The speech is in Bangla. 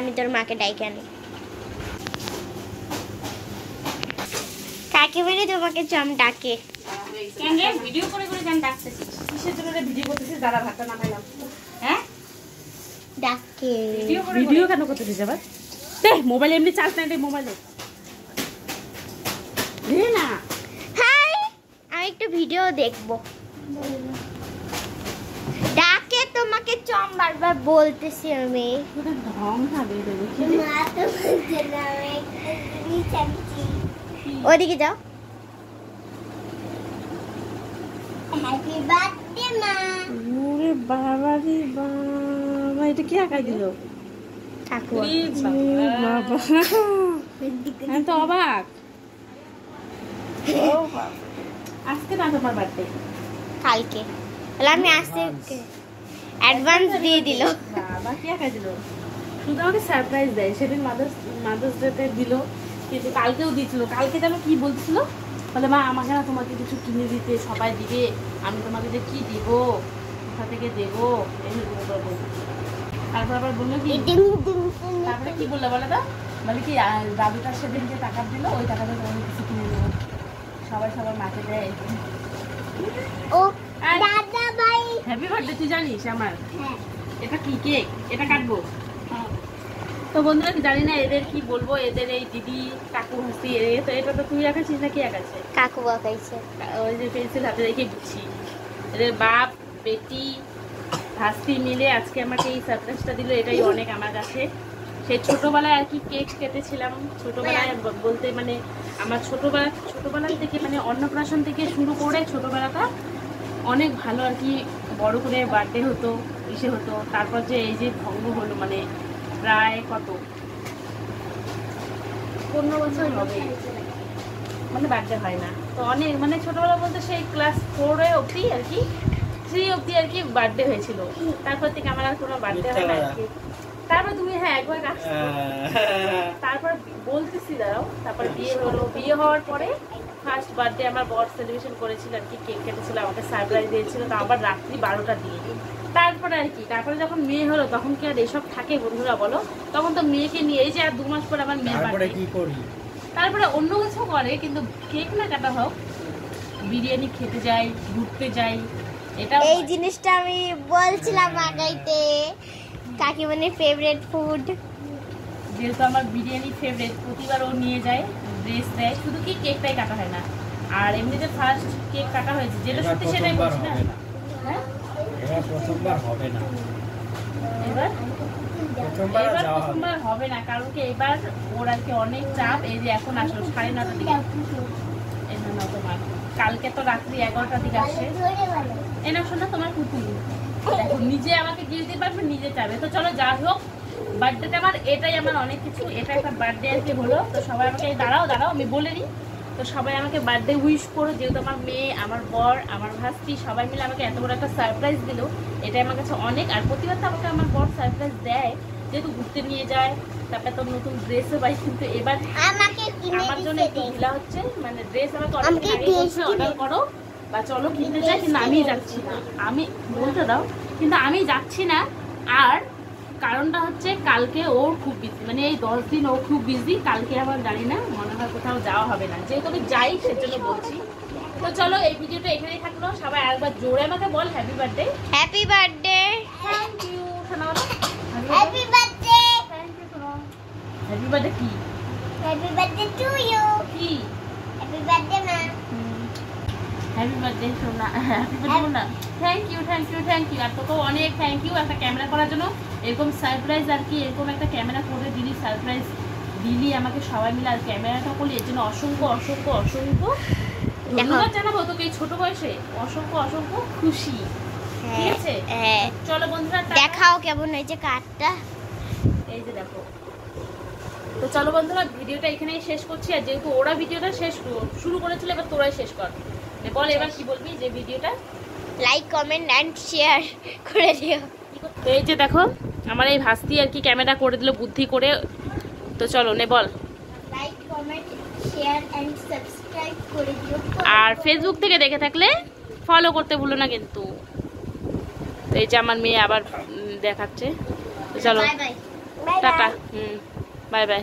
আমি তোর মাকে ডাইকে আনি। কাকিমণি তোমাকে চম ডাকে। কেন রে ভিডিও করে করে কেন ডাকতেছিস? কিসের জন্য রে ভিডিও করতেছিস? দাদা ভাতটা নামাইলাম। হ্যাঁ ডাকে ভিডিও কেন করতেছিস আবার? দে মোবাইল এমনি চার্জ নাই রে মোবাইলে। দে না। হাই আমি একটু ভিডিও দেখবো। ডাকে তোমাকে চম বারবার বলতেছি আমি। তোদের ঢং না বের হয়ে মা তো বলছে না আমি চাচ্ছি। ওদিকে যাও। হ্যাপি বার্থডে মা। ওরে বাবা রে বাবা, এটা কি আঁকাই দিল? কাকু বাবা আমি তো অবাক। আজকে না তোমার বার্থডে? কালকে। তাহলে আমি আসতে অ্যাডভান্স দিয়ে দিল। বাবা কি আঁকাই দিল? শুধু আমাকে সারপ্রাইজ দেয়। সেদিন মাদার্স ডেতে দিল, কিন্তু কালকেও দিয়েছিল। কালকে যেন কি বলছিল, বলে মা আমাকে না তোমাকে কিছু কিনে দিতে, সবাই দিবে, আমি তোমাকে যে কি দিব, কোথা থেকে দেবো, তারপর আবার বললো কি, তারপরে কি বললো বলে তো, বলে কি দাদুটার সেদিন যে টাকা দিল ওই টাকাটা আমি কিছু কিনে দেবো, সবাই সবার মাকে দেয়। ও দাদা ভাই হ্যাপি বার্থডে। তুই জানিস আমার হ্যাঁ এটা কি কেক? এটা কাটবো। তো বন্ধুরা জানি না এদের কি বলবো, এদের এই দিদি কাকু হাসি, তো এটা তো তুই আঁকাছিস না কি আঁকাছে? কাকু বাকাইছে। ওই যে পেন্সিল হাতে রেখে দিচ্ছি। এদের বাপ বেটি হাসি মিলে আজকে আমাকে এই সারপ্রাইজটা দিল, এটাই অনেক আমার কাছে। সেই ছোটবেলায় আর কি কেক কেটেছিলাম, ছোটবেলায় বলতে মানে আমার ছোটবেলা থেকে মানে অন্নপ্রাশন থেকে শুরু করে ছোটবেলাটা অনেক ভালো আর কি, বড় করে বার্থডে হতো, ইসে হতো। তারপর যে এই যে ভঙ্গ হলো, মানে প্রায় কত 15 বছর হবে মানে বার্থডে হয় না। তো অনেক মানে ছোটবেলা বলতে সেই ক্লাস 4 অবধি আর কি, 3 অবধি আর কি বার্থডে হয়েছিল। তারপর থেকে আমার আর কোনো বার্থডে হয় না আর কি। তারপর তুমি হ্যাঁ একবার আসছো, তারপর বলতেছি দাঁড়াও। তারপর বিয়ে হলো, বিয়ে হওয়ার পরে ফার্স্ট বার্থডে আমার বর সেলিব্রেশন করেছিল আর কি, কেক কেটেছিল, আমাকে সারপ্রাইজ দিয়েছিল, তা আবার রাত্রি 12টা দিয়ে। তারপরে আর কি, তারপরে যখন মেয়ে হলো তখন কি আর এসব থাকে বন্ধুরা বলো? তখন তো মেয়েকে নিয়ে এই যে আর 2 মাস পর আমার মেয়ের বার্থডে, কি করি তারপরে অন্য কিছু করে, কিন্তু কেক না কাটা হোক, বিরিয়ানি খেতে যাই, ঘুরতে যাই। এটা এই জিনিসটা আমি বলছিলাম আগাইতে, কাকিমণির ফেভারিট ফুড। যেহেতু আমার বিরিয়ানি ফেভারিট, প্রতিবার ও নিয়ে যায়, ড্রেস দেয়, শুধু কি কেকটাই কাটা হয় না। আর এমনিতে ফার্স্ট কেক কাটা হয়েছে, যেটা সত্যি সেটাই বলছি না। হ্যাঁ এবার প্রথমবার হবে না, এবার প্রথমবার হবে না, কারণ কি এবার ওর আর কি অনেক চাপ। এই যে এখন আসলো 9:30টার দিকে, এই জন্য তোমার কালকে তো রাত্রি 11টার দিকে আসে। এই না শোনা তোমার পুতুল, দেখো নিজে আমাকে গিফট দিতে পারবে, নিজে চাবে। তো চলো যা হোক, বার্থডেটা আমার এটাই আমার অনেক কিছু, এটা একটা বার্থডে আর কি হলো। তো সবাই আমাকে দাঁড়াও আমি বলে নিই। তো সবাই আমাকে বার্থডে উইশ করো, যেহেতু আমার মেয়ে, আমার বর, আমার ভাস্তি সবাই মিলে আমাকে এত বড় একটা সারপ্রাইজ দিল, এটাই আমার কাছে অনেক। আর প্রতিবার তো আমাকে আমার বর সারপ্রাইজ দেয়, যেহেতু ঘুরতে নিয়ে যায়, তারপরে তো নতুন ড্রেসও পাই। কিন্তু এবার আমার জন্য একটু ঢিলা হচ্ছে, মানে ড্রেস আমাকে অনেক আগে বলছে অর্ডার করো বা চলো কিনতে যাই, কিন্তু আমি যাচ্ছি না, আমি বলতে দাও, কিন্তু আমি যাচ্ছি না। আর কারণটা হচ্ছে কালকে ওর খুব বিজি, মানে এই 10 দিন ও খুব বিজি। কালকে আমার জানি না, মনে হয় কোথাও যাওয়া হবে না, যেহেতু আমি যাই সেজন্য বলছি। তো চলো এই ভিডিওটা এখানেই থাকলো। সবাই একবার জোরে আমাকে বল happy birthday. Happy birthday. Thank you শোনাও না। Happy birthday. থ্যাংক ইউ শোনাও। হ্যাপি বার্থডে কি? Happy birthday to you. কি হ্যাপি বার্থডে মা। হ্যাপি বার্থডে শোনা, হ্যাপি বার্থডে না। Thank you thank you thank you. আর তোকেও অনেক থ্যাংক ইউ একটা ক্যামেরা করার জন্য, এরকম সারপ্রাইজ আর কি, এরকম একটা ক্যামেরা করে দিলি, সারপ্রাইজ দিলি আমাকে সবাই মিলে, আর ক্যামেরাটা করলি, এর জন্য অসংখ্য অসংখ্য অসংখ্য ধন্যবাদ জানাবো তোকে। এই ছোট বয়সে অসংখ্য অসংখ্য খুশি, ঠিক আছে? হ্যাঁ চলো বন্ধুরা দেখাও কেমন হয়েছে কার্ডটা, এই যে দেখো। তো চলো বন্ধুরা ভিডিওটা এখানেই শেষ করছি। আর যেহেতু ওরা ভিডিওটা শুরু করেছিল, এবার তোরাই শেষ কর। বল এবার কি বলবি, যে ভিডিওটা লাইক কমেন্ট এন্ড শেয়ার করে দিও। তো এই যে দেখো আমার এই ভাস্তি আর কি ক্যামেরা করে দিল বুদ্ধি করে। তো চলো নে বল। Like comment share and subscribe করে দিও। আর ফেসবুক থেকে দেখে থাকলে ফলো করতে ভুলো না কিন্তু। তো এই যে আমার মেয়ে আবার দেখাচ্ছে। তো চলো bye bye. Bye tata. bye. Bye bye.